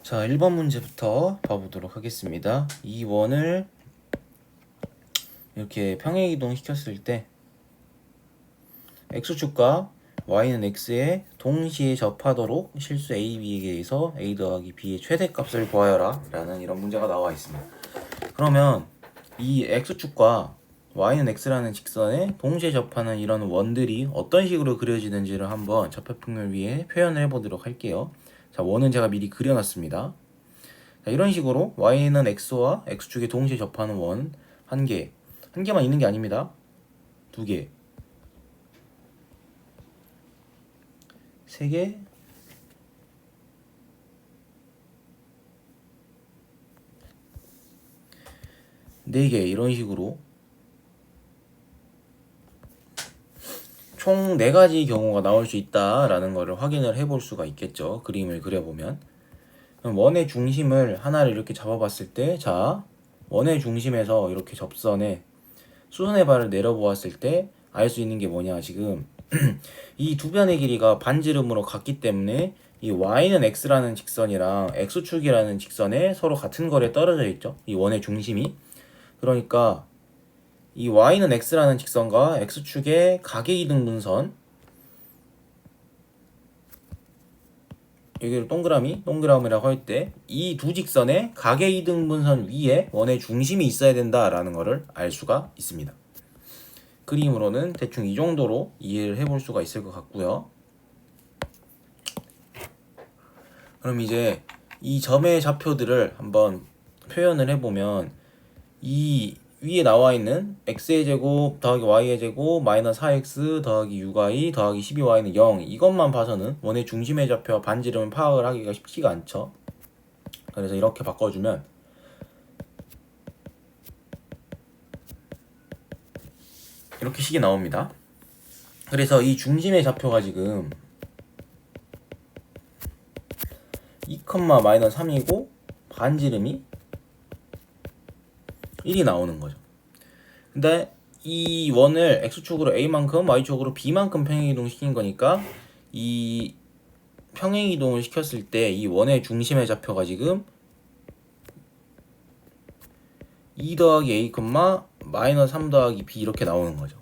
자, 1번 문제부터 봐보도록 하겠습니다. 이 원을 이렇게 평행이동 시켰을 때 x축과 y는 x에 동시에 접하도록 실수 a, b에 의해서 a 더하기 b의 최대값을 구하여라 라는 이런 문제가 나와 있습니다. 그러면 이 x축과 y는 x라는 직선에 동시에 접하는 이런 원들이 어떤 식으로 그려지는지를 한번 접합평면 위에 표현을 해보도록 할게요. 자, 원은 제가 미리 그려놨습니다. 자, 이런 식으로 y는 x와 x축에 동시에 접하는 원 한 개만 있는 게 아닙니다. 두 개, 세 개, 네 개, 이런 식으로 총 4가지 경우가 나올 수 있다라는 것을 확인을 해볼 수가 있겠죠. 그림을 그려보면. 그럼 원의 중심을 하나를 이렇게 잡아봤을 때, 자, 원의 중심에서 이렇게 접선에 수선의 발을 내려보았을 때 알 수 있는 게 뭐냐, 지금 이 두 변의 길이가 반지름으로 같기 때문에 이 y는 x라는 직선이랑 x축이라는 직선에 서로 같은 거리에 떨어져 있죠. 이 원의 중심이. 그러니까 이 y는 x라는 직선과 x축의 가계이등분선, 여기를 동그라미라고 할 때 이 두 직선의 가계이등분선 위에 원의 중심이 있어야 된다라는 것을 알 수가 있습니다. 그림으로는 대충 이 정도로 이해를 해볼 수가 있을 것 같고요. 그럼 이제 이 점의 좌표들을 한번 표현을 해보면 이 위에 나와 있는 x의 제곱 더하기 y의 제곱 마이너스 4x 더하기 6y 더하기 12y는 0, 이것만 봐서는 원의 중심의 좌표와 반지름을 파악을 하기가 쉽지가 않죠. 그래서 이렇게 바꿔주면 이렇게 식이 나옵니다. 그래서 이 중심의 좌표가 지금 2, 마이너스 3이고 반지름이 1이 나오는 거죠. 근데 이 원을 x축으로 a만큼 y축으로 b만큼 평행이동 시킨 거니까 이 평행이동을 시켰을 때 이 원의 중심의 좌표가 지금 2 더하기 a, 마이너스 3 더하기 b 이렇게 나오는 거죠.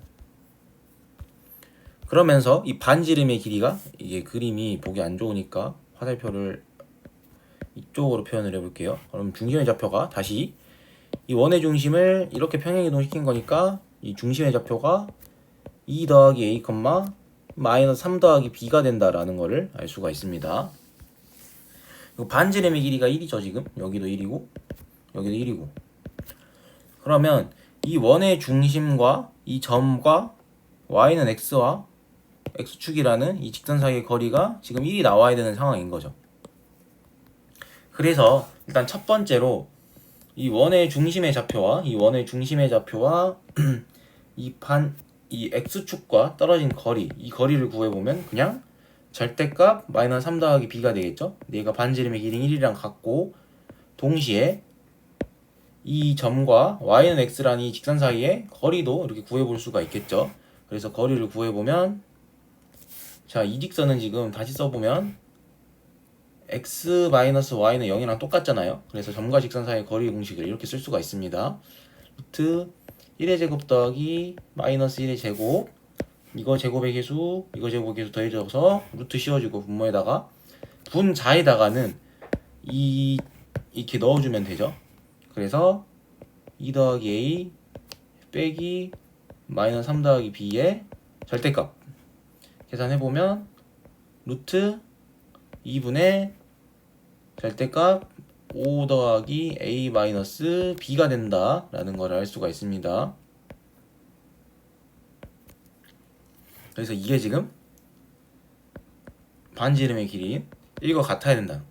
그러면서 이 반지름의 길이가, 이게 그림이 보기 안 좋으니까 화살표를 이쪽으로 표현을 해볼게요. 그럼 중심의 좌표가 다시 이 원의 중심을 이렇게 평행이동 시킨 거니까 이 중심의 좌표가 2 더하기 a, 마이너스 3 더하기 b가 된다라는 것을 알 수가 있습니다. 반지름의 길이가 1이죠. 지금 여기도 1이고 여기도 1이고. 그러면 이 원의 중심과 이 점과 y는 x와 x축이라는 이 직선 사이의 거리가 지금 1이 나와야 되는 상황인 거죠. 그래서 일단 첫 번째로 이 원의 중심의 좌표와 이 x축과 떨어진 거리, 이 거리를 구해보면 그냥 절대값 마이너스 3 더하기 b가 되겠죠. 얘가 반지름의 길이 1이랑 같고, 동시에 이 점과 y는 x라는 이 직선 사이의 거리도 이렇게 구해볼 수가 있겠죠. 그래서 거리를 구해보면, 자, 이 직선은 지금 다시 써보면 x-y는 0이랑 똑같잖아요. 그래서 점과 직선 사이의 거리 공식을 이렇게 쓸 수가 있습니다. 루트 1의 제곱 더하기 마이너스 1의 제곱, 이거 제곱의 개수, 이거 제곱의 개수 더해져서 루트 씌워주고 분모에다가 분자에다가는 이렇게 넣어주면 되죠. 그래서 2 더하기 a 빼기 마이너스 3 더하기 b의 절대값 계산해보면 루트 2분의 절대값 5 더하기 a 마이너스 b가 된다라는 걸 알 수가 있습니다. 그래서 이게 지금 반지름의 길이인 1과 같아야 된다.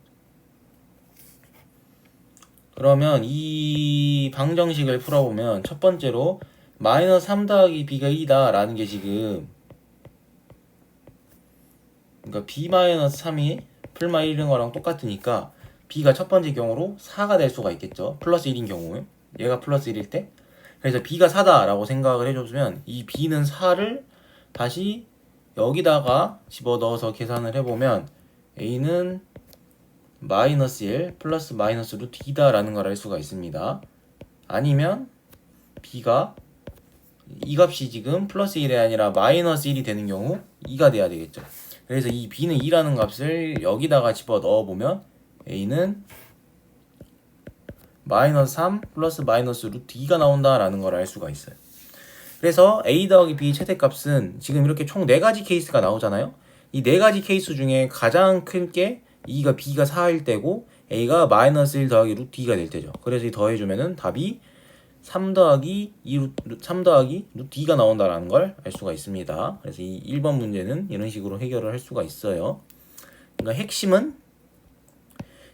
그러면 이 방정식을 풀어보면 첫 번째로 마이너스 3 더하기 b가 2다 라는 게 지금, 그러니까 b 마이너스 3이 풀마 1인 거랑 똑같으니까 b가 첫 번째 경우로 4가 될 수가 있겠죠. 플러스 1인 경우에 얘가 플러스 1일 때. 그래서 b가 4다 라고 생각을 해줬으면 이 b는 4를 다시 여기다가 집어넣어서 계산을 해보면 a는 마이너스 1 플러스 마이너스 루트 2다 라는 걸 알 수가 있습니다. 아니면 b가 이 값이 지금 플러스 1이 아니라 마이너스 1이 되는 경우 2가 돼야 되겠죠. 그래서 이 b는 2라는 값을 여기다가 집어 넣어보면 a는 마이너스 3 플러스 마이너스 루트 2가 나온다라는 걸 알 수가 있어요. 그래서 a 더하기 b 최대값은 지금 이렇게 총 4가지 케이스가 나오잖아요. 이 4가지 케이스 중에 가장 큰 게 2가 b가 4일 때고 a가 마이너스 1 더하기 루트 2가 될 때죠. 그래서 이 더해주면은 답이 3 더하기 루트 2가 나온다라는 걸 알 수가 있습니다. 그래서 이 1번 문제는 이런 식으로 해결을 할 수가 있어요. 그러니까 핵심은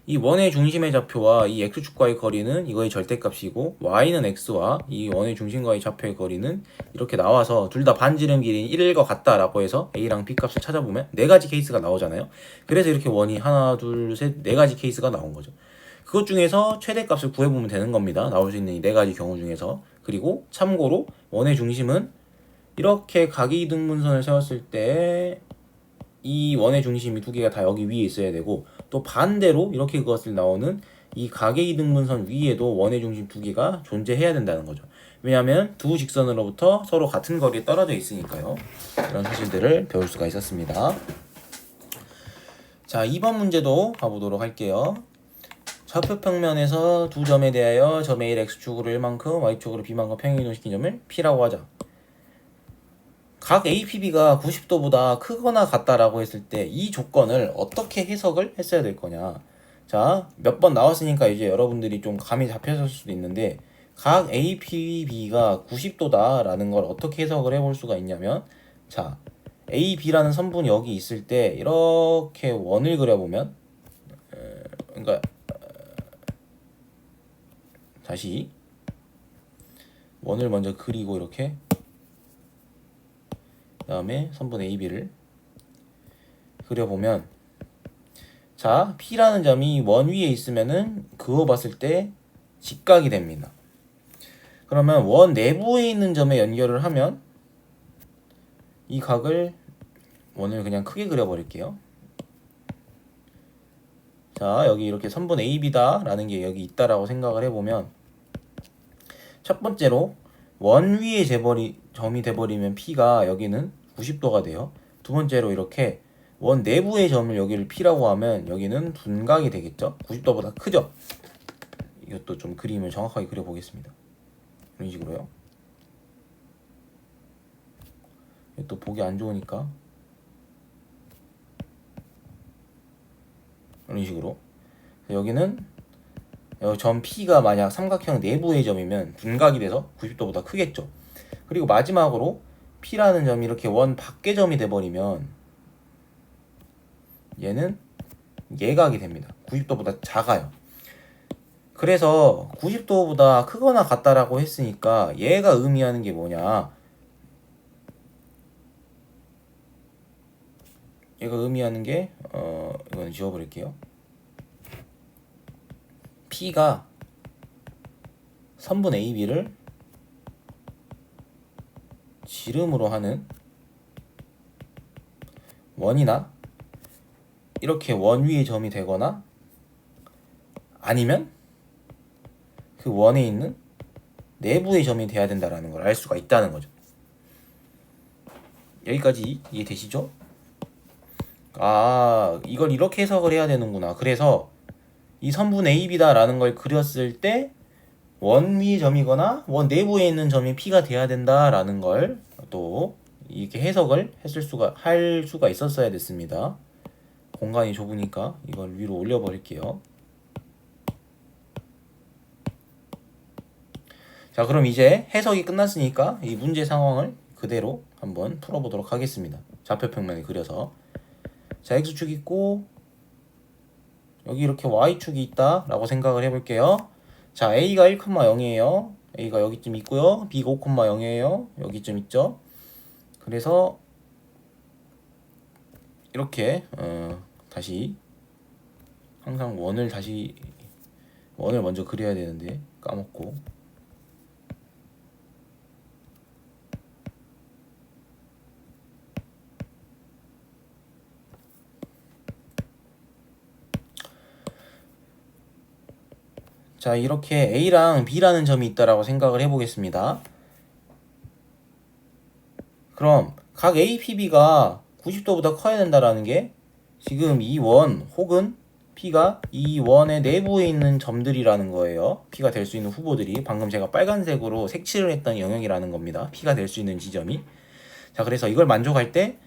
이 원의 중심의 좌표와 이 x축과의 거리는 이거의 절대값이고 y는 x와 이 원의 중심과의 좌표의 거리는 이렇게 나와서 둘 다 반지름 길이인 1과 같다라고 해서 a랑 b 값을 찾아보면 4가지 케이스가 나오잖아요. 그래서 이렇게 원이 하나, 둘, 셋, 4가지 케이스가 나온 거죠. 그것 중에서 최대값을 구해보면 되는 겁니다. 나올 수 있는 이 4가지 경우 중에서. 그리고 참고로 원의 중심은 이렇게 각이등분선을 세웠을 때 이 원의 중심이 2개가 다 여기 위에 있어야 되고, 또 반대로 이렇게 그것을 나오는 이 각의 이등분선 위에도 원의 중심 2개가 존재해야 된다는 거죠. 왜냐하면 두 직선으로부터 서로 같은 거리에 떨어져 있으니까요. 이런 사실들을 배울 수가 있었습니다. 자, 2번 문제도 가보도록 할게요. 좌표 평면에서 두 점에 대하여 점 A를 X축으로 1만큼, Y축으로 B만큼 평행이동시킨 점을 P라고 하자. 각 APB가 90도보다 크거나 같다라고 했을 때 이 조건을 어떻게 해석을 했어야 될 거냐. 자, 몇 번 나왔으니까 이제 여러분들이 좀 감이 잡혔을 수도 있는데, 각 APB가 90도다라는 걸 어떻게 해석을 해볼 수가 있냐면, 자, AB라는 선분이 여기 있을 때 이렇게 원을 그려보면, 그러니까 다시 원을 먼저 그리고 이렇게 그 다음에 선분 AB를 그려보면, 자, P라는 점이 원 위에 있으면은 그어봤을 때 직각이 됩니다. 그러면 원 내부에 있는 점에 연결을 하면 이 각을, 원을 그냥 크게 그려버릴게요. 자, 여기 이렇게 선분 AB다 라는 게 여기 있다라고 생각을 해보면, 첫 번째로 원 위에 점이 돼버리면 P가 여기는 90도가 돼요. 두 번째로 이렇게 원 내부의 점을 여기를 P라고 하면 여기는 둔각이 되겠죠. 90도보다 크죠. 이것도 좀 그림을 정확하게 그려보겠습니다. 이런 식으로요. 또 보기 안 좋으니까 이런 식으로. 여기는 점 P가 만약 삼각형 내부의 점이면 둔각이 돼서 90도보다 크겠죠. 그리고 마지막으로 P라는 점이 이렇게 원 밖의 점이 돼버리면 얘는 예각이 됩니다. 90도보다 작아요. 그래서 90도보다 크거나 같다라고 했으니까 얘가 의미하는 게 뭐냐, 얘가 의미하는 게 이건 지워버릴게요. P가 선분 AB를 지름으로 하는 원이나 이렇게 원 위의 점이 되거나, 아니면 그 원에 있는 내부의 점이 돼야 된다라는 걸 알 수가 있다는 거죠. 여기까지 이해되시죠? 아, 이걸 이렇게 해석을 해야 되는구나. 그래서 이 선분 AB다라는 걸 그렸을 때 원 위의 점이거나 원 내부에 있는 점이 P가 돼야 된다라는 걸 또 이렇게 해석을 할 수가 있었어야 됐습니다. 공간이 좁으니까 이걸 위로 올려버릴게요. 자, 그럼 이제 해석이 끝났으니까 이 문제 상황을 그대로 한번 풀어보도록 하겠습니다. 좌표평면을 그려서, 자, X축 있고 여기 이렇게 Y축이 있다 라고 생각을 해볼게요. 자, A가 1,0이에요. A가 여기쯤 있고요. B가 5,0이에요. 여기쯤 있죠. 그래서 이렇게 다시 항상 원을 먼저 그려야 되는데 까먹고, 자, 이렇게 A랑 B라는 점이 있다라고 생각을 해보겠습니다. 그럼 각 A, P, B가 90도보다 커야 된다라는 게 지금 이 원 혹은 P가 이 원의 내부에 있는 점들이라는 거예요. P가 될 수 있는 후보들이 방금 제가 빨간색으로 색칠을 했던 영역이라는 겁니다. P가 될 수 있는 지점이. 자, 그래서 이걸 만족할 때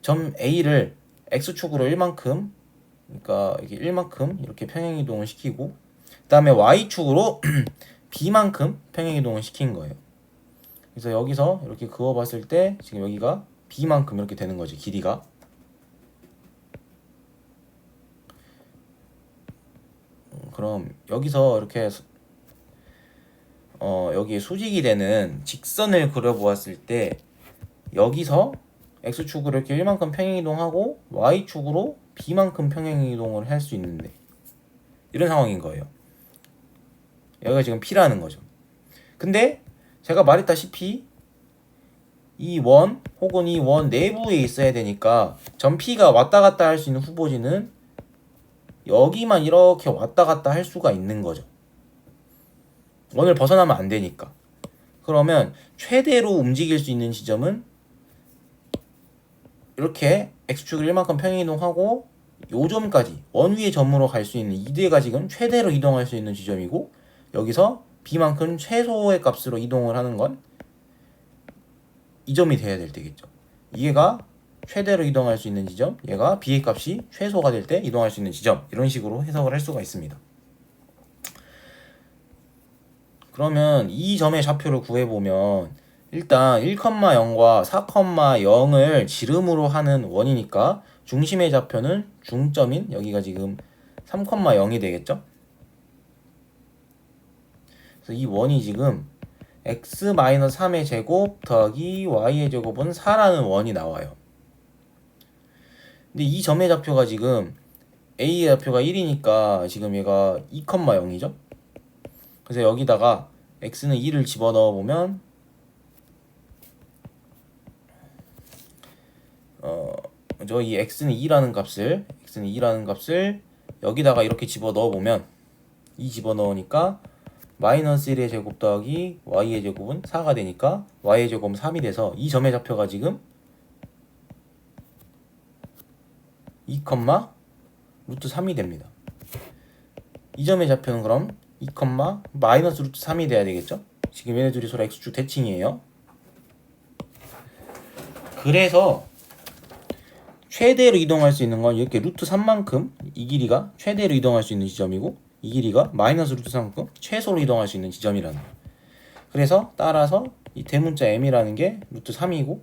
점 A를 X축으로 1만큼, 그러니까 이게 1만큼 이렇게 평행이동을 시키고, 그 다음에 Y축으로 B만큼 평행이동을 시킨 거예요. 그래서 여기서 이렇게 그어봤을 때 지금 여기가 B만큼 이렇게 되는 거지, 길이가. 그럼 여기서 이렇게 여기에 수직이 되는 직선을 그려보았을 때 여기서 X축으로 이렇게 1만큼 평행이동하고 Y축으로 B만큼 평행이동을 할 수 있는데 이런 상황인 거예요. 여기가 지금 P라는 거죠. 근데 제가 말했다시피 이 원 혹은 이 원 내부에 있어야 되니까 점 P가 왔다 갔다 할 수 있는 후보지는 여기만 이렇게 왔다 갔다 할 수가 있는 거죠. 원을 벗어나면 안 되니까. 그러면 최대로 움직일 수 있는 지점은 이렇게 X축을 1만큼 평행이동하고 요 점까지 원 위의 점으로 갈 수 있는 이대가 지금 최대로 이동할 수 있는 지점이고, 여기서 B만큼 최소의 값으로 이동을 하는 건 이 점이 돼야 될 때겠죠. 얘가 최대로 이동할 수 있는 지점, 얘가 B의 값이 최소가 될 때 이동할 수 있는 지점, 이런 식으로 해석을 할 수가 있습니다. 그러면 이 점의 좌표를 구해보면 일단 1,0과 4,0을 지름으로 하는 원이니까 중심의 좌표는 중점인 여기가 지금 3,0이 되겠죠? 그래서 이 원이 지금 x-3의 제곱 더하기 y의 제곱은 4라는 원이 나와요. 근데 이 점의 좌표가 지금 a의 좌표가 1이니까 지금 얘가 2,0이죠? 그래서 여기다가 x는 2를 집어넣어 보면 이 x는 2라는 값을 여기다가 이렇게 집어넣어 보면 2 집어넣으니까 마이너스 1의 제곱 더하기 y의 제곱은 4가 되니까 y의 제곱은 3이 돼서 이 점의 좌표가 지금 2, 루트 3이 됩니다. 이 점의 좌표는 그럼 2, 마이너스 루트 3이 돼야 되겠죠? 지금 얘네들이 서로 x축 대칭이에요. 그래서 최대로 이동할 수 있는 건 이렇게 루트 3만큼 이 길이가 최대로 이동할 수 있는 지점이고, 이 길이가 마이너스 루트 3만큼 최소로 이동할 수 있는 지점이라는 거예요. 그래서 따라서 이 대문자 m이라는 게 루트 3이고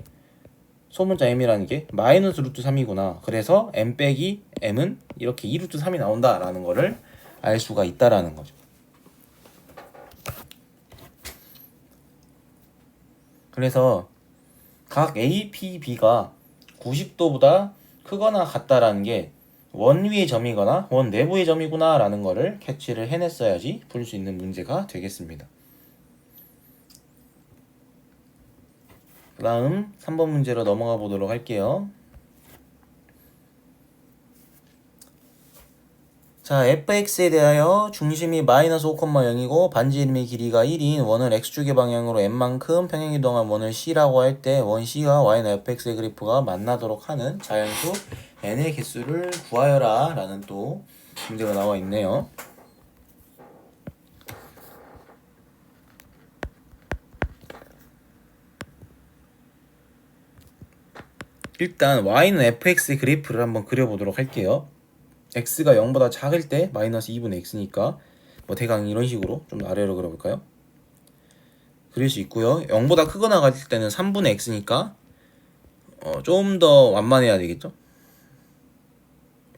소문자 m이라는 게 마이너스 루트 3이구나. 그래서 m 빼기 m은 이렇게 2루트 3이 나온다라는 거를 알 수가 있다라는 거죠. 그래서 각 A, P, B가 90도보다 크거나 같다라는 게 원 위의 점이거나 원 내부의 점이구나 라는 거를 캐치를 해냈어야지 풀 수 있는 문제가 되겠습니다. 그 다음 3번 문제로 넘어가 보도록 할게요. 자, fx에 대하여 중심이 마이너스 5,0이고 반지름의 길이가 1인 원을 x축의 방향으로 n만큼 평행이동한 원을 c라고 할 때 원 c와 y는 fx의 그래프가 만나도록 하는 자연수 n의 개수를 구하여라 라는 또 문제가 나와 있네요. 일단 y는 fx의 그래프를 한번 그려보도록 할게요. x가 0보다 작을 때 마이너스 2분의 x니까 뭐 대강 이런 식으로 좀 아래로 그려볼까요? 그릴 수 있고요. 0보다 크거나 같을 때는 3분의 x니까 좀 더 완만해야 되겠죠?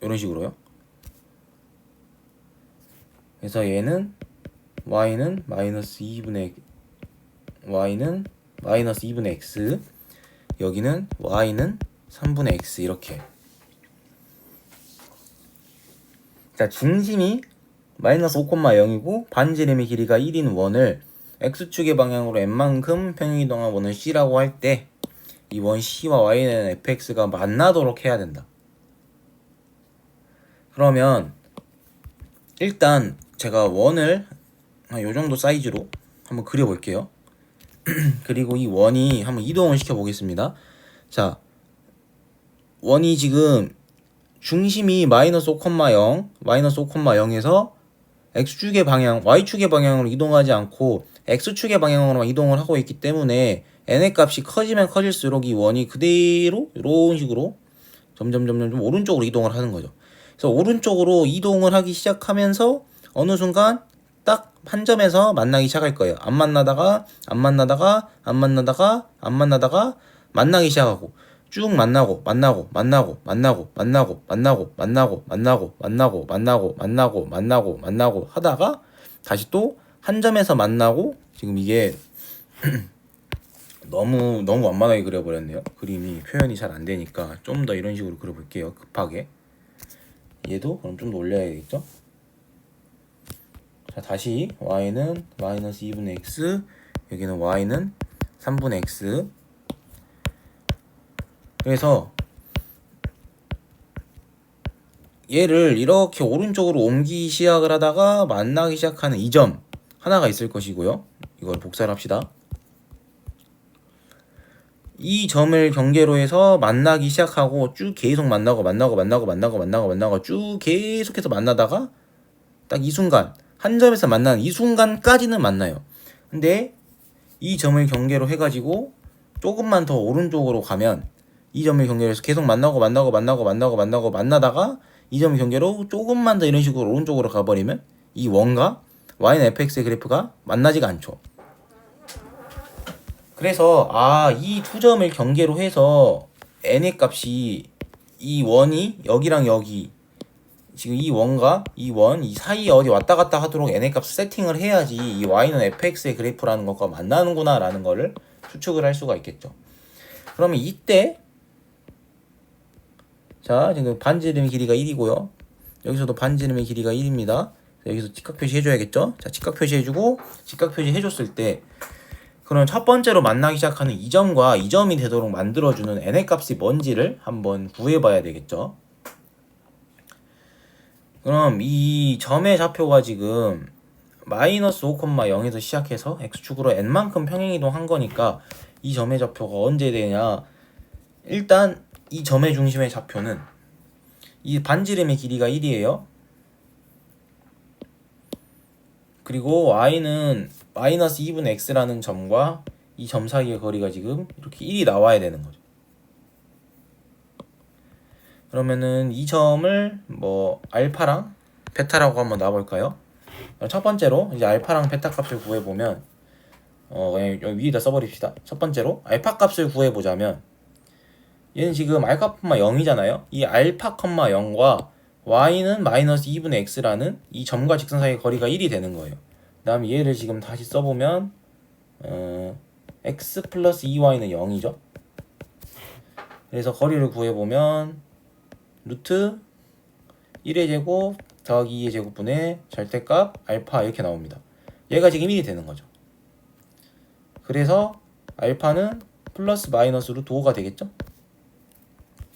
이런 식으로요. 그래서 얘는 y는 마이너스 2분의 x, 여기는 y는 3분의 x 이렇게. 자, 중심이 마이너스 5,0이고 반지름의 길이가 1인 원을 x축의 방향으로 n만큼 평행이동한 원을 c라고 할 때 이 원 c와 y는 fx가 만나도록 해야 된다. 그러면 일단 제가 원을 요 정도 사이즈로 한번 그려볼게요. 그리고 이 원이 한번 이동을 시켜 보겠습니다. 자, 원이 지금 중심이 마이너스 5,0 마이너스 5,0에서 x축의 방향, y축의 방향으로 이동하지 않고 x축의 방향으로만 이동을 하고 있기 때문에 n의 값이 커지면 커질수록 이 원이 그대로 이런 식으로 점점 좀 오른쪽으로 이동을 하는 거죠. 그래서 오른쪽으로 이동을 하기 시작하면서 어느 순간 딱 한 점에서 만나기 시작할 거예요. 안 만나다가 만나기 시작하고 쭉 만나고 하다가 다시 또 한 점에서 만나고 지금 이게 너무 완만하게 그려버렸네요. 그림이 표현이 잘 안 되니까 좀 더 이런 식으로 그려볼게요. 급하게. 얘도 그럼 좀 더 올려야겠죠? 자, 다시 y는 마이너스 2분의 x, 여기는 y는 3분의 x. 그래서 얘를 이렇게 오른쪽으로 옮기기 시작을 하다가 만나기 시작하는 이 점 하나가 있을 것이고요. 이걸 복사를 합시다. 이 점을 경계로 해서 만나기 시작하고 쭉 계속 만나고 쭉 계속해서 만나다가 딱 이 순간 한 점에서 만나는 이 순간까지는 만나요. 근데 이 점을 경계로 해가지고 조금만 더 오른쪽으로 가면 이 점을 경계로 해서 계속 만나다가 이 점을 경계로 조금만 더 이런 식으로 오른쪽으로 가버리면 이 원과 y는 fx의 그래프가 만나지가 않죠. 그래서 이 두 점을 경계로 해서 n의 값이 이 원이 여기랑 여기 지금 이 원과 이 원 이 사이에 어디 왔다 갔다 하도록 n의 값을 세팅을 해야지 이 y는 fx의 그래프라는 것과 만나는구나 라는 거를 추측을 할 수가 있겠죠. 그러면 이때 자 지금 반지름의 길이가 1이고요. 여기서도 반지름의 길이가 1입니다. 여기서 직각 표시 해줘야겠죠. 자 직각 표시 해주고 직각 표시 해줬을 때 그럼 첫 번째로 만나기 시작하는 이 점과 이 점이 되도록 만들어주는 n의 값이 뭔지를 한번 구해봐야 되겠죠. 그럼 이 점의 좌표가 지금 마이너스 5,0에서 시작해서 x축으로 n만큼 평행이동 한 거니까 이 점의 좌표가 언제 되냐. 일단 이 점의 중심의 좌표는 이 반지름의 길이가 1이에요. 그리고 y는 마이너스 2분의 x라는 점과 이 점 사이의 거리가 지금 이렇게 1이 나와야 되는 거죠. 그러면은 이 점을 뭐 알파랑 베타라고 한번 놔볼까요? 첫 번째로 이제 알파랑 베타 값을 구해보면 그냥 여기 위에다 써버립시다. 첫 번째로 알파 값을 구해보자면 얘는 지금 알파, 0이잖아요. 이 알파, 0과 y는 마이너스 2분의 x라는 이 점과 직선 사이의 거리가 1이 되는 거예요. 그 다음에 얘를 지금 다시 써보면 x 플러스 2y는 0이죠. 그래서 거리를 구해보면 루트 1의 제곱 더하기 2의 제곱분의 절대값 알파 이렇게 나옵니다. 얘가 지금 1이 되는 거죠. 그래서 알파는 플러스 마이너스 루트 5가 되겠죠.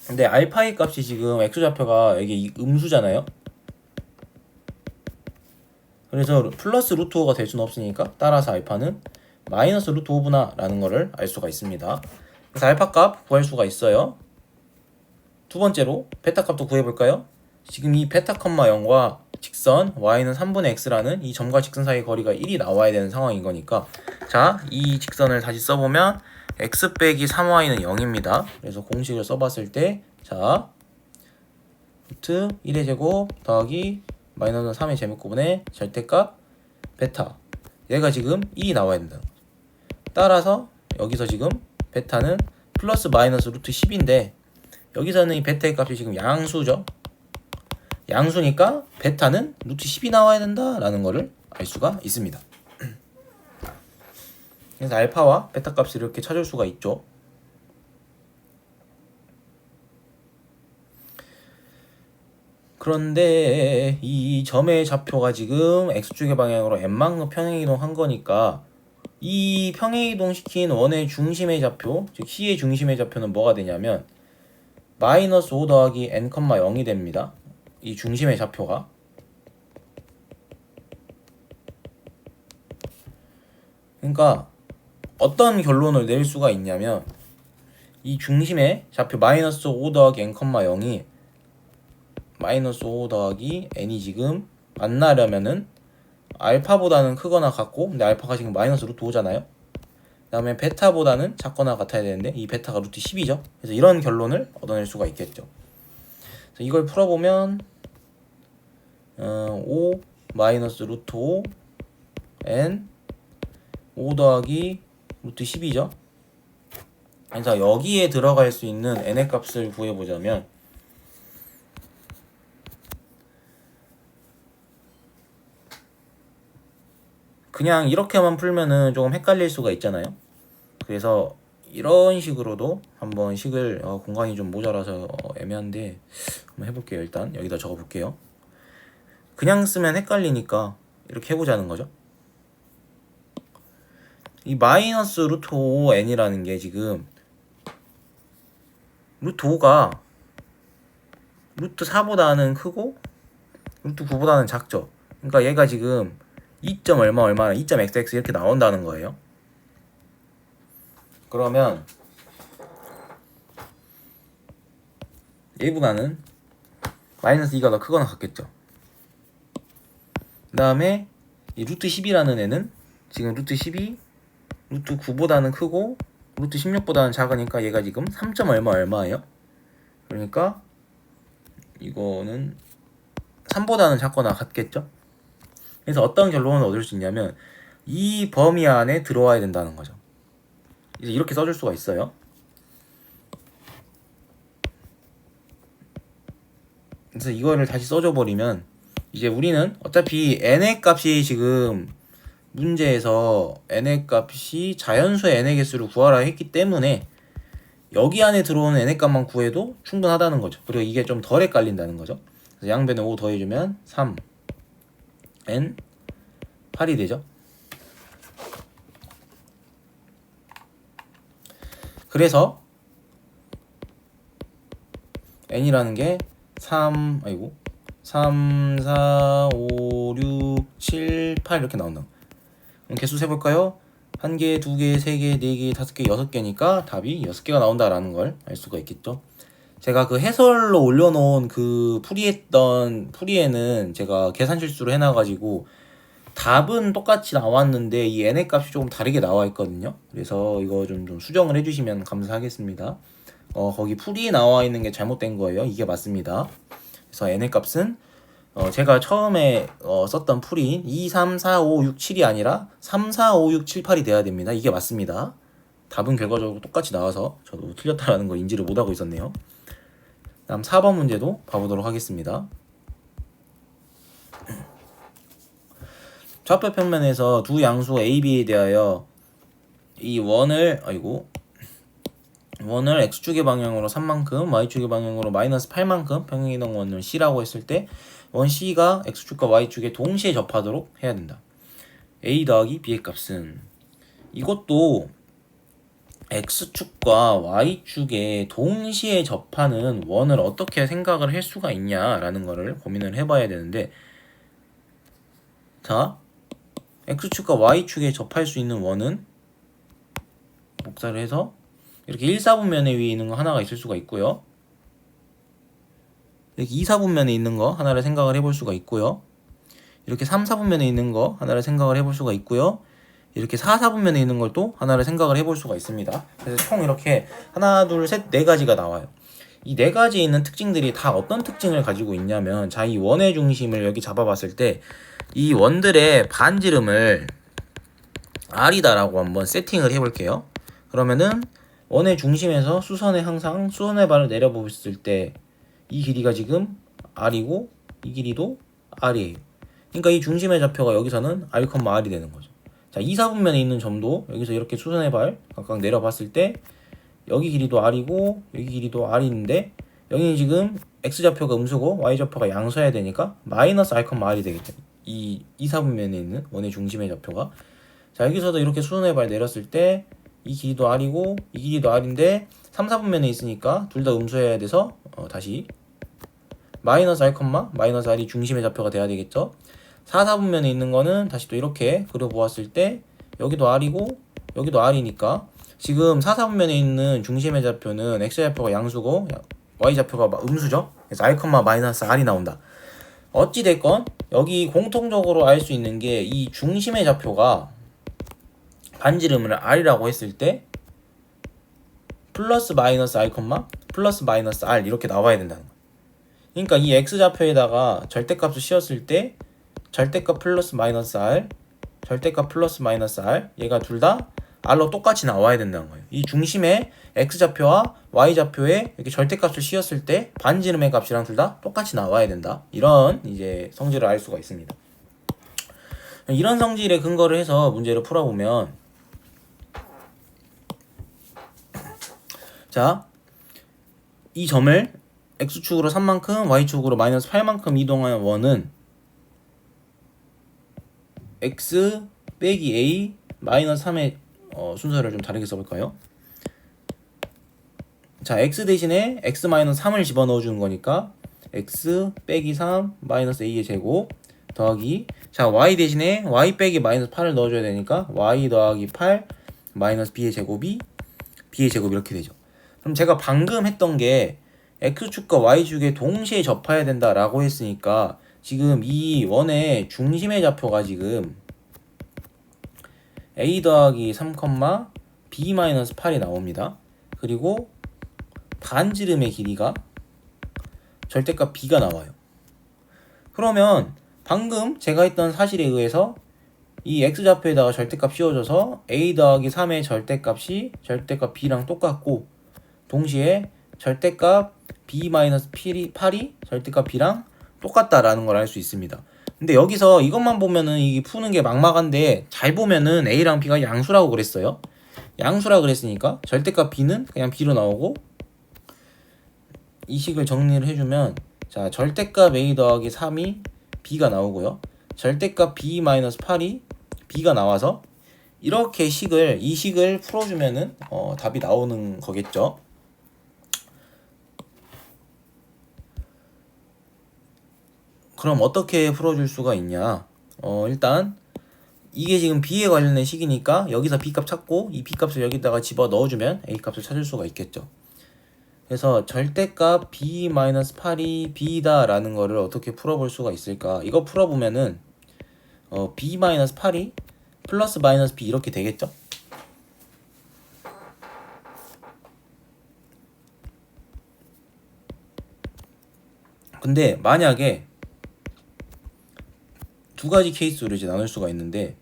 근데 알파의 값이 지금 x좌표가 여기 음수잖아요. 그래서 플러스 루트 5가 될 수는 없으니까 따라서 알파는 마이너스 루트 5구나 라는 거를 알 수가 있습니다. 그래서 알파 값 구할 수가 있어요. 두 번째로 베타 값도 구해볼까요? 지금 이 베타, 0과 직선 y는 3분의 x라는 이 점과 직선 사이의 거리가 1이 나와야 되는 상황인 거니까 자, 이 직선을 다시 써보면 x 빼기 3y는 0입니다. 그래서 공식을 써봤을 때 자, 루트 1의 제곱 더하기 마이너스 3의 제곱분의 절대값 베타 얘가 지금 1이 나와야 된다. 따라서 여기서 지금 베타는 플러스 마이너스 루트 10인데 여기서는 이 베타의 값이 지금 양수죠. 양수니까 베타는 루트 10이 나와야 된다라는 거를 알 수가 있습니다. 그래서 알파와 베타 값을 이렇게 찾을 수가 있죠. 그런데 이 점의 좌표가 지금 x축의 방향으로 n만큼 평행이동한 거니까 이 평행이동 시킨 원의 중심의 좌표, 즉 C의 중심의 좌표는 뭐가 되냐면 마이너스 5 더하기 n, 0이 됩니다. 이 중심의 좌표가. 그러니까 어떤 결론을 낼 수가 있냐면 이 중심의 좌표 마이너스 5 더하기 n, 0이 마이너스 5 더하기 n이 지금 만나려면은 알파보다는 크거나 같고, 근데 알파가 지금 마이너스 루트 5잖아요. 그 다음에 베타보다는 작거나 같아야 되는데 이 베타가 루트 10이죠. 그래서 이런 결론을 얻어낼 수가 있겠죠. 그래서 이걸 풀어보면 5 마이너스 루트 5 n 5 더하기 루트 10이죠. 그래서 여기에 들어갈 수 있는 n의 값을 구해보자면 그냥 이렇게만 풀면은 조금 헷갈릴 수가 있잖아요. 그래서 이런 식으로도 한번 식을 공간이 좀 모자라서 애매한데 한번 해볼게요. 일단 여기다 적어볼게요. 그냥 쓰면 헷갈리니까 이렇게 해보자는 거죠. 이 마이너스 루트 5n이라는 게 지금 루트 5가 루트 4보다는 크고 루트 9보다는 작죠. 그러니까 얘가 지금 2점 얼마나 2.xx 이렇게 나온다는 거예요. 그러면 얘보다는 마이너스 2가 더 크거나 같겠죠. 그 다음에 이 루트 10이라는 애는 지금 루트 10이 루트 9보다는 크고 루트 16보다는 작으니까 얘가 지금 3점 얼마예요. 그러니까 이거는 3보다는 작거나 같겠죠. 그래서 어떤 결론을 얻을 수 있냐면 이 범위 안에 들어와야 된다는 거죠. 이제 이렇게 써줄 수가 있어요. 그래서 이거를 다시 써줘 버리면 이제 우리는 어차피 n의 값이 지금 문제에서 n의 값이 자연수의 n의 개수를 구하라 했기 때문에 여기 안에 들어오는 n의 값만 구해도 충분하다는 거죠. 그리고 이게 좀 덜 헷갈린다는 거죠. 그래서 양변에 5 더해주면 3 n 8이 되죠. 그래서 n이라는 게 3, 4, 5, 6, 7, 8 이렇게 나온다. 그럼 개수 세볼까요? 1개, 2개, 3개, 4개, 5개, 6개니까 답이 6개가 나온다라는 걸 알 수가 있겠죠. 제가 그 해설로 올려놓은 그 풀이에는 제가 계산 실수를 해놔가지고 답은 똑같이 나왔는데 이 n의 값이 조금 다르게 나와 있거든요. 그래서 이거 좀 수정을 해주시면 감사하겠습니다. 거기 풀이 나와 있는 게 잘못된 거예요. 이게 맞습니다. 그래서 n의 값은 제가 처음에 썼던 풀이인 2, 3, 4, 5, 6, 7이 아니라 3, 4, 5, 6, 7, 8이 돼야 됩니다. 이게 맞습니다. 답은 결과적으로 똑같이 나와서 저도 틀렸다라는 걸 인지를 못하고 있었네요. 다음 4번 문제도 봐보도록 하겠습니다. 좌표 평면에서 두 양수 A, B에 대하여 이 원을 X축의 방향으로 3만큼, Y축의 방향으로 마이너스 8만큼 평행이동 원을 C라고 했을 때 원 C가 X축과 Y축에 동시에 접하도록 해야 된다. A 더하기 B의 값은 이것도 X축과 Y축에 동시에 접하는 원을 어떻게 생각을 할 수가 있냐라는 거를 고민을 해봐야 되는데, 자, X축과 Y축에 접할 수 있는 원은 복사를 해서 이렇게 1사분면에 위에 있는 거 하나가 있을 수가 있고요. 이렇게 2사분면에 있는 거 하나를 생각을 해볼 수가 있고요. 이렇게 3사분면에 있는 거 하나를 생각을 해볼 수가 있고요. 이렇게 4사분면에 있는 걸 또 하나를 생각을 해볼 수가 있습니다. 그래서 총 이렇게 하나, 둘, 셋, 네 가지가 나와요. 이 네 가지에 있는 특징들이 다 어떤 특징을 가지고 있냐면, 자, 이 원의 중심을 여기 잡아봤을 때 이 원들의 반지름을 R이다라고 한번 세팅을 해볼게요. 그러면은 원의 중심에서 수선에 항상 수선의 발을 내려보았을 때 이 길이가 지금 R이고 이 길이도 R이에요. 그러니까 이 중심의 좌표가 여기서는 R, R이 되는 거죠. 자, 2사분면에 있는 점도 여기서 이렇게 수선의 발 각각 내려봤을 때 여기 길이도 R이고 여기 길이도 R인데 여기는 지금 X좌표가 음수고 Y좌표가 양수여야 되니까 마이너스 R, R이 되겠죠. 이 2사분면에 있는 원의 중심의 좌표가. 자, 여기서도 이렇게 수선의 발 내렸을 때 이 길이도 R이고 이 길이도 R인데 3사분면에 있으니까 둘 다 음수여야 돼서 다시 마이너스 R, 마이너스 R이 중심의 좌표가 돼야 되겠죠. 4사분면에 있는 거는 다시 또 이렇게 그려보았을 때 여기도 R이고 여기도 R이니까 지금 사사분면에 있는 중심의 좌표는 X좌표가 양수고 Y좌표가 음수죠. 그래서 R, 마이너스 R이 나온다. 어찌됐건 여기 공통적으로 알 수 있는 게 이 중심의 좌표가 반지름을 R이라고 했을 때 플러스 마이너스 R, 플러스 마이너스 R 이렇게 나와야 된다는 거야. 그러니까 이 X좌표에다가 절대값을 씌웠을 때 절대값 플러스 마이너스 R, 절대값 플러스 마이너스 R 얘가 둘 다 R로 똑같이 나와야 된다는 거예요. 이 중심의 X좌표와 Y좌표에 이렇게 절대값을 씌웠을 때 반지름의 값이랑 둘 다 똑같이 나와야 된다. 이런 이제 성질을 알 수가 있습니다. 이런 성질에 근거를 해서 문제를 풀어보면 자, 이 점을 X축으로 3만큼 Y축으로 마이너스 8만큼 이동한 원은 X 빼기 A 마이너스 3의 순서를 좀 다르게 써볼까요? 자, X 대신에 X 마이너스 3을 집어넣어 주는 거니까 X 빼기 3 마이너스 A의 제곱 더하기 자 Y 대신에 Y 빼기 마이너스 8을 넣어줘야 되니까 Y 더하기 8 마이너스 B의 제곱이 B의 제곱 이렇게 되죠. 그럼 제가 방금 했던 게 X축과 Y축에 동시에 접해야 된다라고 했으니까 지금 이 원의 중심의 좌표가 지금 A 더하기 3, B 마이너스 8이 나옵니다. 그리고 반지름의 길이가 절대값 B가 나와요. 그러면 방금 제가 했던 사실에 의해서 이 X좌표에다가 절대값 씌워줘서 A 더하기 3의 절대값이 절대값 B랑 똑같고 동시에 절대값 B-8이 절대값 B랑 똑같다라는 걸 알 수 있습니다. 근데 여기서 이것만 보면은 이게 푸는 게 막막한데 잘 보면은 A랑 B가 양수라고 그랬어요. 양수라 그랬으니까 절대값 B는 그냥 B로 나오고 이 식을 정리를 해주면 자 절대값 A 더하기 3이 B가 나오고요. 절대값 B-8이 B가 나와서 이렇게 이 식을 풀어주면은 답이 나오는 거겠죠. 그럼 어떻게 풀어줄 수가 있냐? 일단 이게 지금 B에 관련된 식이니까 여기서 B값 찾고 이 B값을 여기다가 집어 넣어주면 A값을 찾을 수가 있겠죠. 그래서 절대값 B-8이 B다 라는 거를 어떻게 풀어볼 수가 있을까? 이거 풀어보면은 B-8이 플러스 마이너스 B 이렇게 되겠죠? 근데 만약에 두 가지 케이스로 이제 나눌 수가 있는데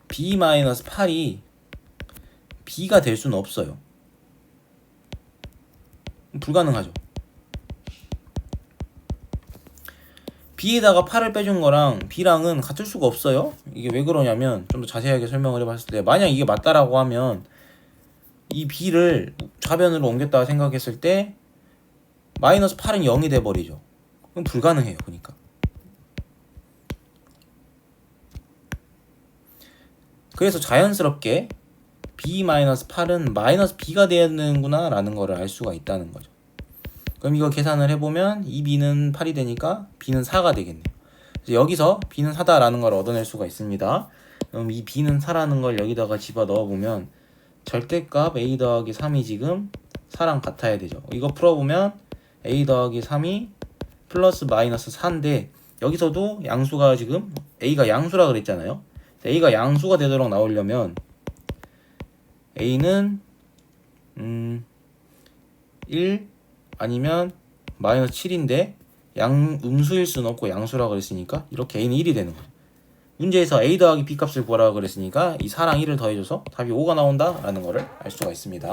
B-8이 B가 될 수는 없어요. 불가능하죠. B에다가 8을 빼준 거랑 B랑은 같을 수가 없어요. 이게 왜 그러냐면 좀 더 자세하게 설명을 해봤을 때 만약 이게 맞다라고 하면 이 B를 좌변으로 옮겼다고 생각했을 때 마이너스 8은 0이 돼버리죠. 그럼 불가능해요. 그러니까 그래서 자연스럽게 B-8은 마이너스 B가 되는구나 라는 거를 알 수가 있다는 거죠. 그럼 이거 계산을 해보면 이 B는 8이 되니까 B는 4가 되겠네요. 그래서 여기서 B는 4다 라는 걸 얻어낼 수가 있습니다. 그럼 이 B는 4라는 걸 여기다가 집어 넣어보면 절대값 A 더하기 3이 지금 4랑 같아야 되죠. 이거 풀어보면 A 더하기 3이 플러스 마이너스 4인데 여기서도 양수가 지금 A가 양수라 그랬잖아요. A가 양수가 되도록 나오려면 A는 1 아니면 마이너스 7인데 음수일 수는 없고 양수라 그랬으니까 이렇게 A는 1이 되는 거죠. 문제에서 A 더하기 B 값을 구하라 그랬으니까 이 4랑 1을 더해줘서 답이 5가 나온다 라는 거를 알 수가 있습니다.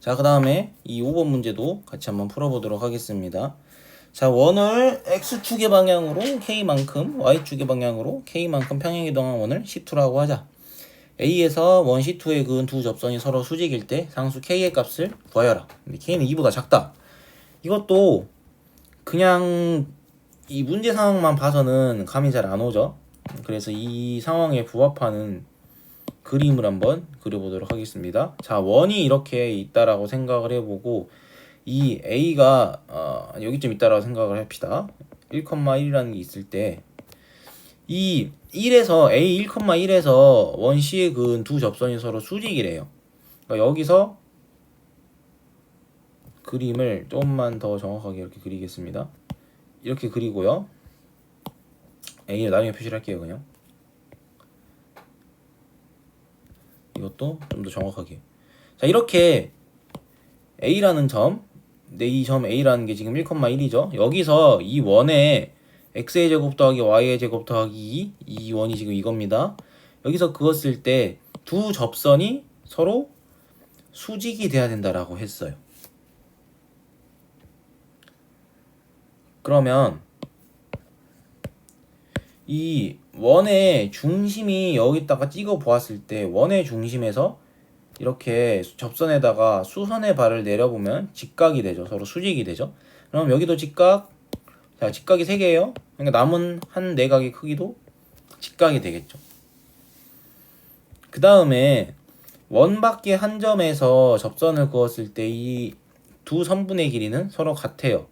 자, 그 다음에 이 5번 문제도 같이 한번 풀어보도록 하겠습니다. 자, 원을 X축의 방향으로 K만큼, Y축의 방향으로 K만큼 평행이동한 원을 C2라고 하자. A에서 원 C2에 그은 두 접선이 서로 수직일 때 상수 K의 값을 구하여라. 근데 K는 2보다 작다. 이것도 그냥 이 문제 상황만 봐서는 감이 잘 안 오죠. 그래서 이 상황에 부합하는 그림을 한번 그려보도록 하겠습니다. 자, 원이 이렇게 있다라고 생각을 해보고 이 a가 여기쯤 있다라고 생각을 합시다. 1,1이라는 게 있을 때 이 1에서 a 1,1에서 원C에 그은 두 접선이 서로 수직이래요. 그러니까 여기서 그림을 조금만 더 정확하게 이렇게 그리겠습니다. 이렇게 그리고요. a를 나중에 표시를 할게요. 그냥 이것도 좀 더 정확하게. 자, 이렇게 a라는 점, 이 점 a라는 게 지금 1,1이죠. 여기서 이 원에 x의 제곱 더하기 y의 제곱 더하기 2, 이 원이 지금 이겁니다. 여기서 그었을 때 두 접선이 서로 수직이 돼야 된다라고 했어요. 그러면 이 원의 중심이 여기다가 찍어 보았을 때 원의 중심에서 이렇게 접선에다가 수선의 발을 내려보면 직각이 되죠. 서로 수직이 되죠. 그럼 여기도 직각, 자, 직각이 3개예요. 그러니까 남은 한 내각의 크기도 직각이 되겠죠. 그 다음에 원 밖의 한 점에서 접선을 그었을 때 이 두 선분의 길이는 서로 같아요.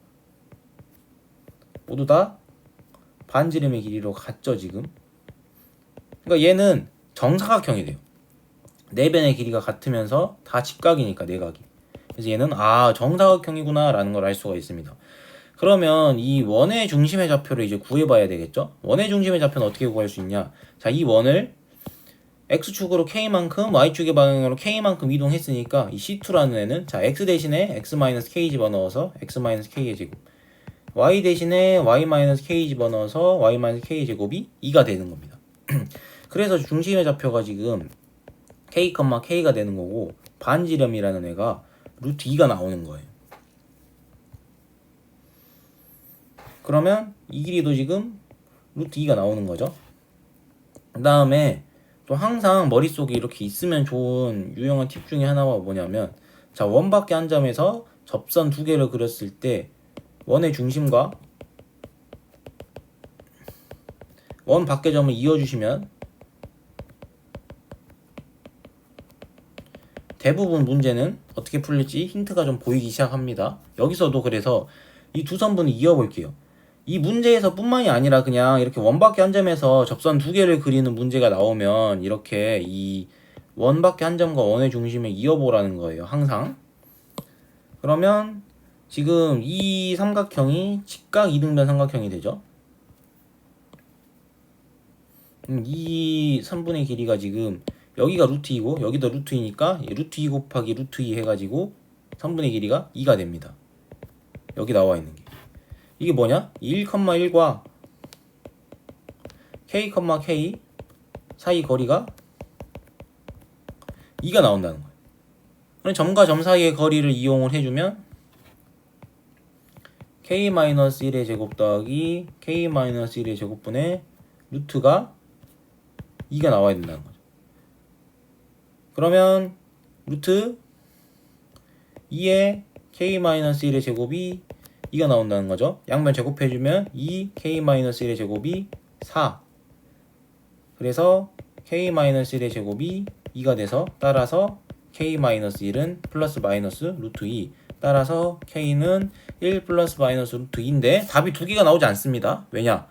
모두 다 반지름의 길이로 같죠, 지금. 그러니까 얘는 정사각형이 돼요. 네 변의 길이가 같으면서 다 직각이니까 내각이. 그래서 얘는 정사각형이구나 라는 걸 알 수가 있습니다. 그러면 이 원의 중심의 좌표를 이제 구해봐야 되겠죠. 원의 중심의 좌표는 어떻게 구할 수 있냐. 자, 이 원을 x축으로 k만큼 y축의 방향으로 k만큼 이동했으니까 이 c2라는 애는 자 x 대신에 x-k 집어넣어서 x-k의 제곱, y 대신에 y-k 집어넣어서 y-k의 제곱이 2가 되는 겁니다. 그래서 중심의 좌표가 지금 k, k가 되는 거고 반지름이라는 애가 루트 2가 나오는 거예요. 그러면 이 길이도 지금 루트 2가 나오는 거죠. 그 다음에 또 항상 머릿속에 이렇게 있으면 좋은 유용한 팁 중에 하나가 뭐냐면, 자, 원 밖의 한 점에서 접선 두 개를 그렸을 때 원의 중심과 원 밖의 점을 이어주시면 대부분 문제는 어떻게 풀릴지 힌트가 좀 보이기 시작합니다. 여기서도 그래서 이 두 선분을 이어볼게요. 이 문제에서 뿐만이 아니라 그냥 이렇게 원 밖의 한 점에서 접선 두 개를 그리는 문제가 나오면 이렇게 이 원 밖의 한 점과 원의 중심을 이어보라는 거예요, 항상. 그러면 지금 이 삼각형이 직각 이등변 삼각형이 되죠. 이 3분의 길이가 지금 여기가 루트 2고 여기도 루트 2니까 루트 2 곱하기 루트 2 해가지고 3분의 길이가 2가 됩니다. 여기 나와 있는 게 이게 뭐냐? 1,1과 k, k 사이 거리가 2가 나온다는 거예요. 그럼 점과 점 사이의 거리를 이용을 해주면 k-1의 제곱 더하기 k-1의 제곱분의 루트가 2가 나와야 된다는 거죠. 그러면 루트 2의 k-1의 제곱이 2가 나온다는 거죠. 양변 제곱해주면 2k-1의 제곱이 4. 그래서 k-1의 제곱이 2가 돼서 따라서 k-1은 플러스 마이너스 루트 2. 따라서 k는 1 플러스 마이너스 루트 2인데 답이 두 개가 나오지 않습니다. 왜냐?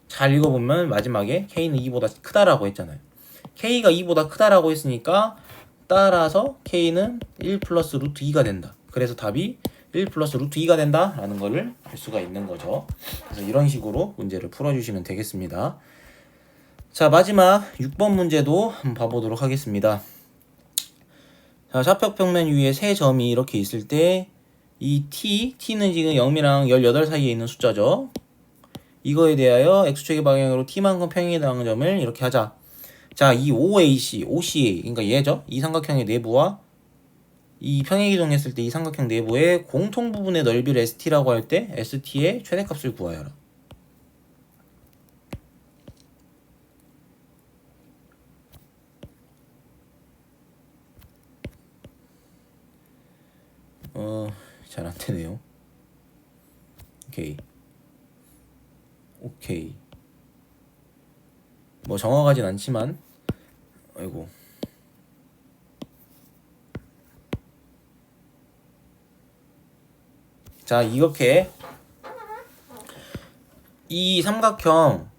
잘 읽어보면 마지막에 k는 2보다 크다라고 했잖아요. k가 2보다 크다라고 했으니까 따라서 k는 1 플러스 루트 2가 된다. 그래서 답이 1 플러스 루트 2가 된다 라는 거를 알 수가 있는 거죠. 그래서 이런 식으로 문제를 풀어주시면 되겠습니다. 자, 마지막 6번 문제도 한번 봐보도록 하겠습니다. 자, 좌표평면 위에 세 점이 이렇게 있을 때 이 t는 지금 0이랑 18 사이에 있는 숫자죠. 이거에 대하여 x축의 방향으로 t만큼 평행에 해당하는 점을 이렇게 하자. 자, 이 OAC, OCA, 그러니까 얘죠. 이 삼각형의 내부와 이 평행이동했을 때 이 삼각형 내부의 공통 부분의 넓이를 ST라고 할 때 ST의 최대값을 구하여라. 잘 안 되네요. 오케이. 뭐 정확하진 않지만, 아이고. 자, 이렇게 이 삼각형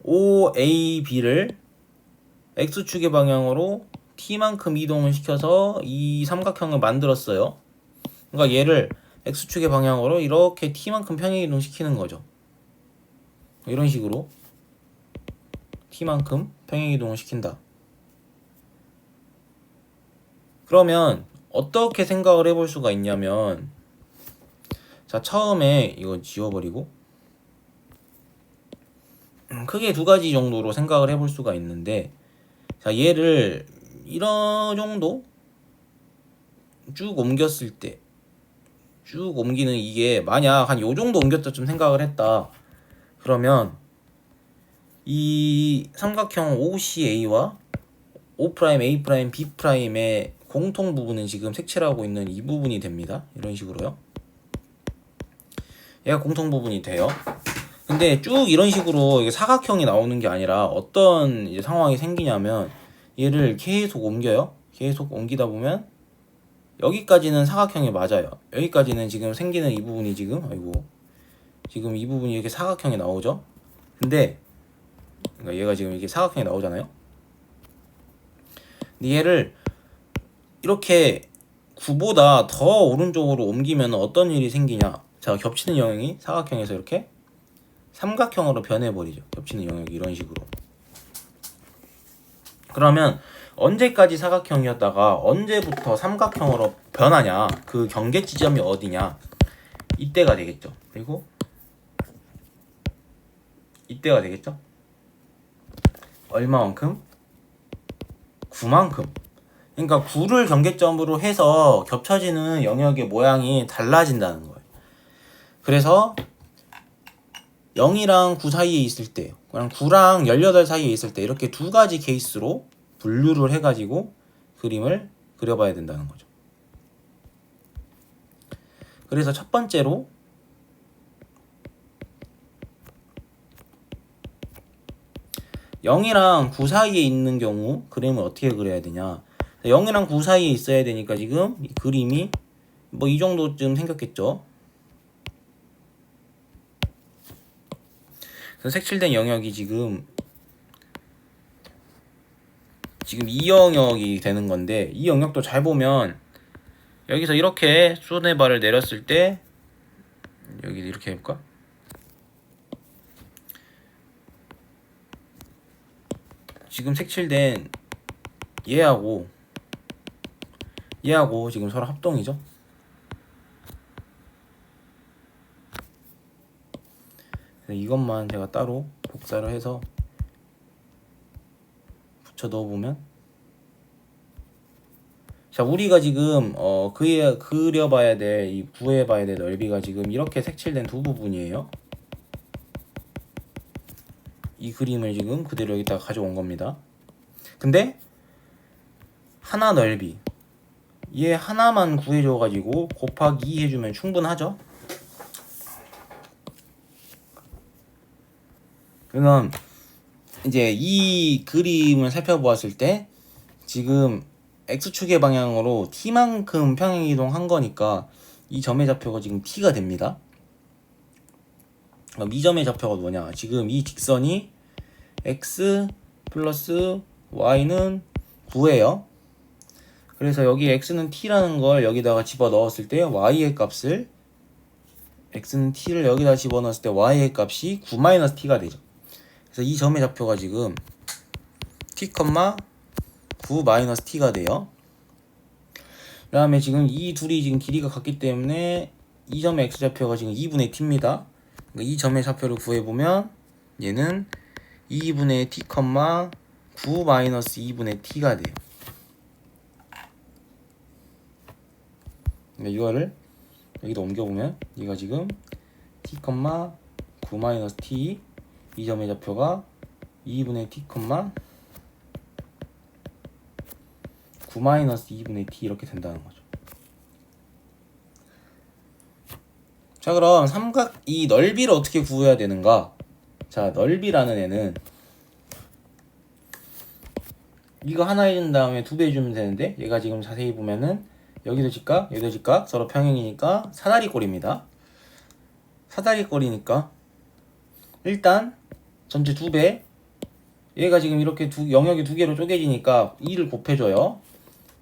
OAB를 X축의 방향으로 T만큼 이동을 시켜서 이 삼각형을 만들었어요. 그러니까 얘를 X축의 방향으로 이렇게 T만큼 평행 이동시키는 거죠. 이런 식으로 T만큼 평행 이동을 시킨다. 그러면 어떻게 생각을 해볼 수가 있냐면, 자, 처음에 이거 지워버리고 크게 두 가지 정도로 생각을 해볼 수가 있는데, 자, 얘를 이런 정도 쭉 옮겼을 때, 쭉 옮기는 이게 만약 한 요 정도 옮겼다 좀 생각을 했다. 그러면 이 삼각형 OCA와 O'A', B'의 공통 부분은 지금 색칠하고 있는 이 부분이 됩니다. 이런 식으로요. 얘가 공통 부분이 돼요. 근데 쭉 이런 식으로 이게 사각형이 나오는 게 아니라 어떤 이제 상황이 생기냐면, 얘를 계속 옮겨요. 계속 옮기다 보면 여기까지는 사각형이 맞아요. 여기까지는 지금 생기는 이 부분이 지금 이 부분이 이렇게 사각형이 나오죠. 근데 그러니까 얘가 지금 이렇게 사각형이 나오잖아요. 근데 얘를 이렇게 9보다 더 오른쪽으로 옮기면 어떤 일이 생기냐. 자, 겹치는 영역이 사각형에서 이렇게 삼각형으로 변해버리죠. 겹치는 영역이 이런 식으로. 그러면 언제까지 사각형이었다가 언제부터 삼각형으로 변하냐, 그 경계 지점이 어디냐, 이때가 되겠죠. 그리고 이때가 되겠죠. 얼마만큼? 9만큼. 그러니까 9를 경계점으로 해서 겹쳐지는 영역의 모양이 달라진다는 거예요. 그래서 0이랑 9 사이에 있을 때, 그냥 9랑 18 사이에 있을 때 이렇게 두 가지 케이스로 분류를 해가지고 그림을 그려봐야 된다는 거죠. 그래서 첫 번째로 (0이랑 9) 사이에 있는 경우 그림을 어떻게 그려야 되냐. 0이랑 9 사이에 있어야 되니까 지금 이 그림이 뭐 이 정도쯤 생겼겠죠. 그래서 색칠된 영역이 지금 이 영역이 되는 건데, 이 영역도 잘 보면 여기서 이렇게 손의 발을 내렸을 때, 여기 이렇게 해볼까? 지금 색칠된 얘하고 지금 서로 합동이죠. 이것만 제가 따로 복사를 해서 붙여 넣어보면, 자, 우리가 지금 그려봐야 될, 구해봐야 될 넓이가 지금 이렇게 색칠된 두 부분이에요. 이 그림을 지금 그대로 여기다가 가져온 겁니다. 근데 하나 넓이, 얘 하나만 구해줘가지고 곱하기 2 해주면 충분하죠. 그러면 이제 이 그림을 살펴보았을 때 지금 X축의 방향으로 T만큼 평행이동한 거니까 이 점의 좌표가 지금 T가 됩니다. 그럼 이 점의 좌표가 뭐냐? 지금 이 직선이 X 플러스 Y는 9예요. 그래서 여기 X는 T라는 걸 여기다가 집어넣었을 때 Y의 값을, X는 T를 여기다 집어넣었을 때 Y의 값이 9-T가 되죠. 그래서 이 점의 좌표가 지금 T, 9-T가 돼요. 그 다음에 지금 이 둘이 지금 길이가 같기 때문에 이 점의 X좌표가 지금 2분의 T입니다. 그러니까 이 점의 좌표를 구해보면 얘는 2분의 T, 9-2분의 T가 돼요. 그러니까 이거를 여기다 옮겨보면 얘가 지금 T, 9-T, 이 점의 좌표가 2분의 T, 9-2분의 T 이렇게 된다는 거죠. 자, 그럼 이 넓이를 어떻게 구해야 되는가? 자, 넓이라는 애는 이거 하나 해준 다음에 2배 해주면 되는데, 얘가 지금 자세히 보면은 여기도 직각, 여기도 직각, 서로 평행이니까 사다리꼴입니다. 사다리꼴이니까 일단 전체 2배, 얘가 지금 이렇게 영역이 2개로 쪼개지니까 2를 곱해줘요.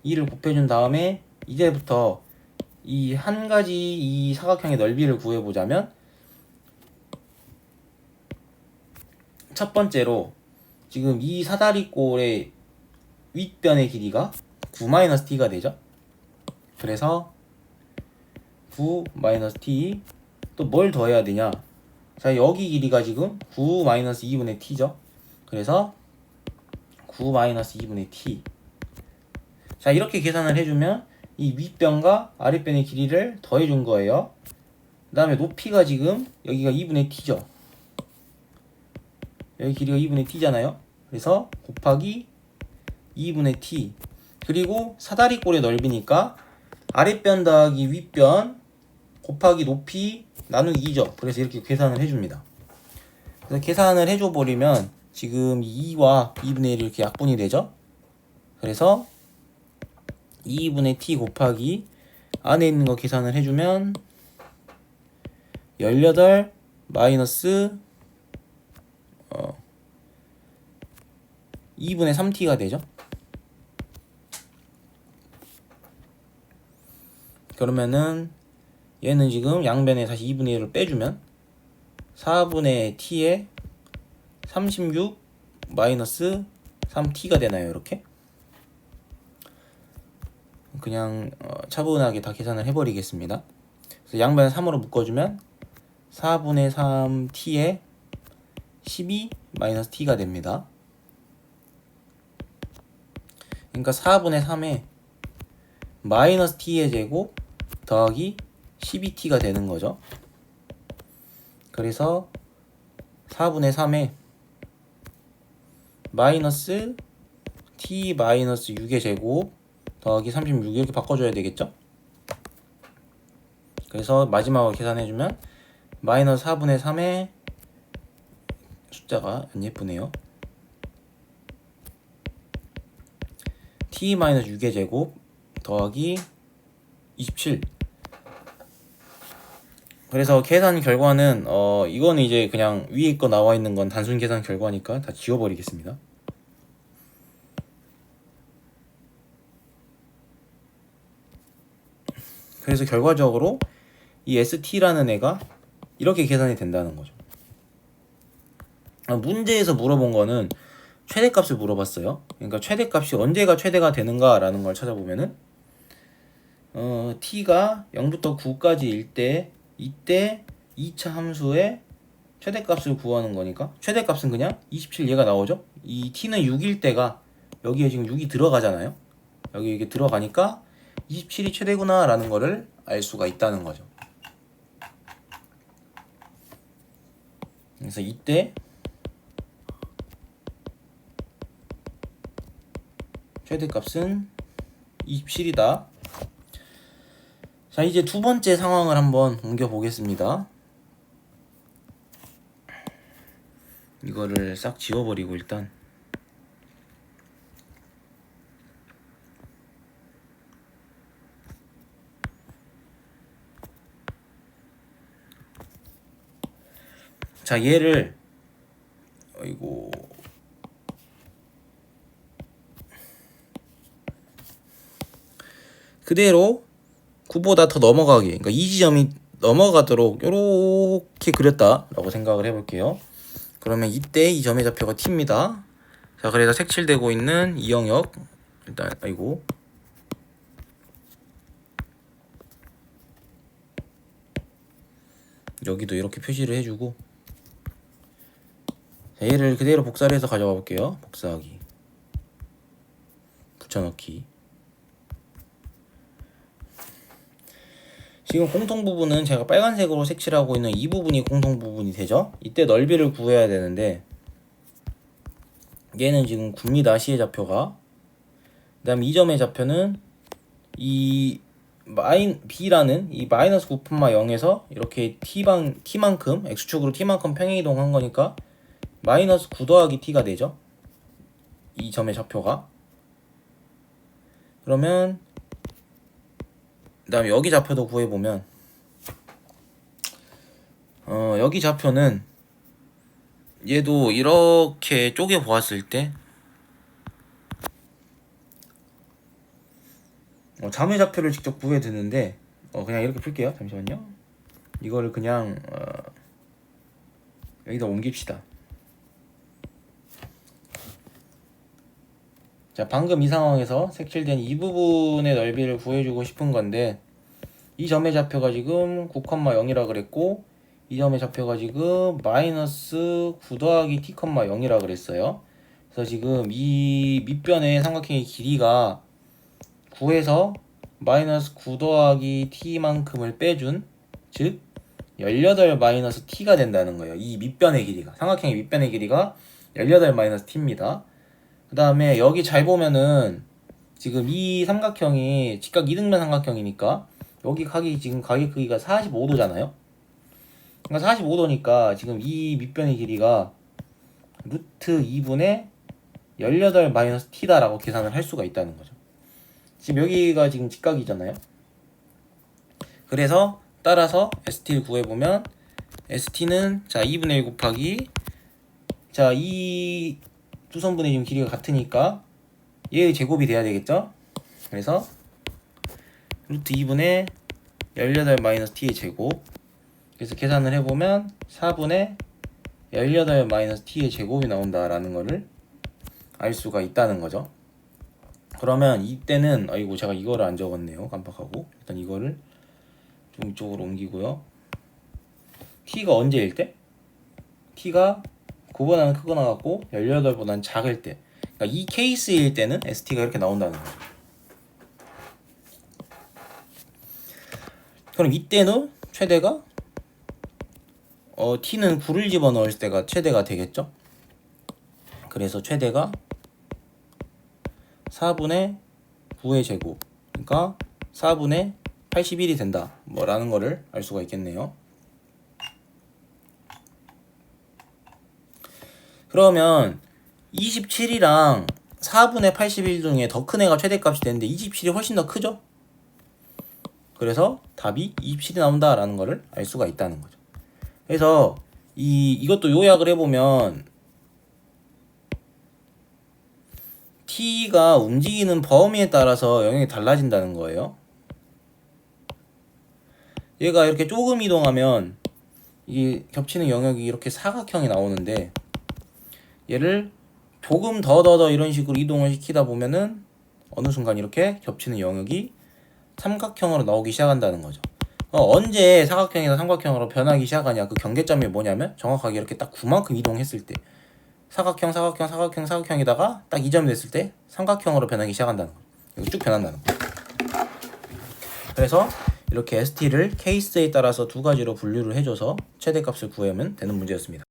2를 곱해준 다음에 이제부터 이 한 가지 이 사각형의 넓이를 구해보자면, 첫 번째로 지금 이 사다리꼴의 윗변의 길이가 9-t가 되죠. 그래서 9-t, 또 뭘 더해야 되냐, 자 여기 길이가 지금 9-2분의 t죠. 그래서 9-2분의 t. 자 이렇게 계산을 해주면 이 윗변과 아랫변의 길이를 더해준 거예요. 그 다음에 높이가 지금 여기가 2분의 t죠. 여기 길이가 2분의 t잖아요. 그래서 곱하기 2분의 t. 그리고 사다리꼴의 넓이니까 아랫변 더하기 윗변 곱하기 높이 나누기 2죠. 그래서 이렇게 계산을 해줍니다. 그래서 계산을 해줘 버리면 지금 2와 2분의 1이 이렇게 약분이 되죠. 그래서 2분의 t 곱하기 안에 있는 거 계산을 해주면 18 마이너스 2분의 3t가 되죠. 그러면은 얘는 지금 양변에 다시 2분의 1을 빼주면 4분의 t에 36 마이너스 3t가 되나요? 이렇게 그냥 차분하게 다 계산을 해버리겠습니다. 그래서 양변을 3으로 묶어주면 4분의 3t에 12 마이너스 t가 됩니다. 그러니까 4분의 3에 마이너스 t의 제곱 더하기 12t가 되는 거죠. 그래서 4분의 3에 마이너스 t 마이너스 6의 제곱 더하기 36 이렇게 바꿔줘야 되겠죠. 그래서 마지막으로 계산해주면 마이너스 4분의 3에 숫자가 안 예쁘네요. t 마이너스 6의 제곱 더하기 27. 그래서 계산 결과는 이거는 이제 그냥 위에 거 나와 있는 건 단순 계산 결과니까 다 지워버리겠습니다. 그래서 결과적으로 이 ST라는 애가 이렇게 계산이 된다는 거죠. 문제에서 물어본 거는 최대값을 물어봤어요. 그러니까 최대값이 언제가 최대가 되는가 라는 걸 찾아보면은 t가 0부터 9까지일 때 이때 2차 함수의 최대값을 구하는 거니까 최대값은 그냥 27 얘가 나오죠. 이 t는 6일 때가 여기에 지금 6이 들어가잖아요. 여기 이게 들어가니까 27이 최대구나 라는 거를 알 수가 있다는 거죠. 그래서 이때 최대값은 27이다. 자 이제 두 번째 상황을 한번 옮겨 보겠습니다. 이거를 싹 지워버리고 일단 자 얘를 아이고 그대로 9보다 더 넘어가게, 그러니까 이 지점이 넘어가도록 이렇게 그렸다라고 생각을 해볼게요. 그러면 이때 이 점의 좌표가 t입니다. 자 그래서 색칠되고 있는 이 영역 일단 아이고 여기도 이렇게 표시를 해주고, 자, 얘를 그대로 복사를 해서 가져가 볼게요. 복사하기, 붙여넣기. 지금 공통 부분은 제가 빨간색으로 색칠하고 있는 이 부분이 공통 부분이 되죠. 이때 넓이를 구해야 되는데 얘는 지금 9입니다. C의 좌표가. 그 다음에 이 점의 좌표는 이 B라는 이 마이너스 9,0에서 이렇게 T만큼 X축으로 T만큼 평행이동한 거니까 마이너스 9 더하기 T가 되죠. 이 점의 좌표가. 그러면 그다음에 여기 좌표도 구해보면 여기 좌표는 얘도 이렇게 쪼개 보았을 때 자매 좌표를 직접 구해야 되는데 그냥 이렇게 풀게요. 잠시만요. 이거를 그냥 여기다 옮깁시다. 자, 방금 이 상황에서 색칠된 이 부분의 넓이를 구해주고 싶은 건데 이 점의 좌표가 지금 9,0이라 그랬고 이 점의 좌표가 지금 마이너스 9 더하기 t, 0이라 그랬어요. 그래서 지금 이 밑변의 삼각형의 길이가 9에서 마이너스 9 더하기 t만큼을 빼준, 즉 18 마이너스 t가 된다는 거예요. 이 밑변의 길이가, 삼각형의 밑변의 길이가 18 마이너스 t입니다. 그 다음에 여기 잘 보면은 지금 이 삼각형이 직각 이등변 삼각형이니까 여기 각이 지금 각의 크기가 45도잖아요. 그러니까 45도니까 지금 이 밑변의 길이가 루트 2분의 18 마이너스 t다라고 계산을 할 수가 있다는 거죠. 지금 여기가 지금 직각이잖아요. 그래서 따라서 ST를 구해보면 ST는 자 2분의 1 곱하기 자 이 두 선분의 지금 길이가 같으니까 얘의 제곱이 돼야 되겠죠. 그래서 루트 2분의 18 마이너스 t의 제곱, 그래서 계산을 해보면 4분의 18 마이너스 t의 제곱이 나온다라는 거를 알 수가 있다는 거죠. 그러면 이때는 아이고 제가 이거를 안 적었네요. 깜빡하고. 일단 이거를 좀 이쪽으로 옮기고요. t가 언제일 때? t가 9보다는 크거나 같고 18보다는 작을 때, 그러니까 이 케이스일 때는 ST가 이렇게 나온다는 거죠. 그럼 이때는 최대가 t는 9를 집어넣을 때가 최대가 되겠죠. 그래서 최대가 4분의 9의 제곱, 그러니까 4분의 81이 된다 라는 거를 알 수가 있겠네요. 그러면 27이랑 4분의 81 중에 더 큰 애가 최대값이 되는데 27이 훨씬 더 크죠? 그래서 답이 27이 나온다라는 거를 알 수가 있다는 거죠. 그래서 이것도 요약을 해보면 t가 움직이는 범위에 따라서 영역이 달라진다는 거예요. 얘가 이렇게 조금 이동하면 이 겹치는 영역이 이렇게 사각형이 나오는데 얘를 조금 더 이런 식으로 이동을 시키다 보면은 어느 순간 이렇게 겹치는 영역이 삼각형으로 나오기 시작한다는 거죠. 언제 사각형에서 삼각형으로 변하기 시작하냐, 그 경계점이 뭐냐면 정확하게 이렇게 딱 9만큼 이동했을 때 사각형이다가 딱 이 점이 됐을 때 삼각형으로 변하기 시작한다는 거예요. 쭉 변한다는 거예요. 그래서 이렇게 ST를 케이스에 따라서 두 가지로 분류를 해줘서 최대값을 구하면 되는 문제였습니다.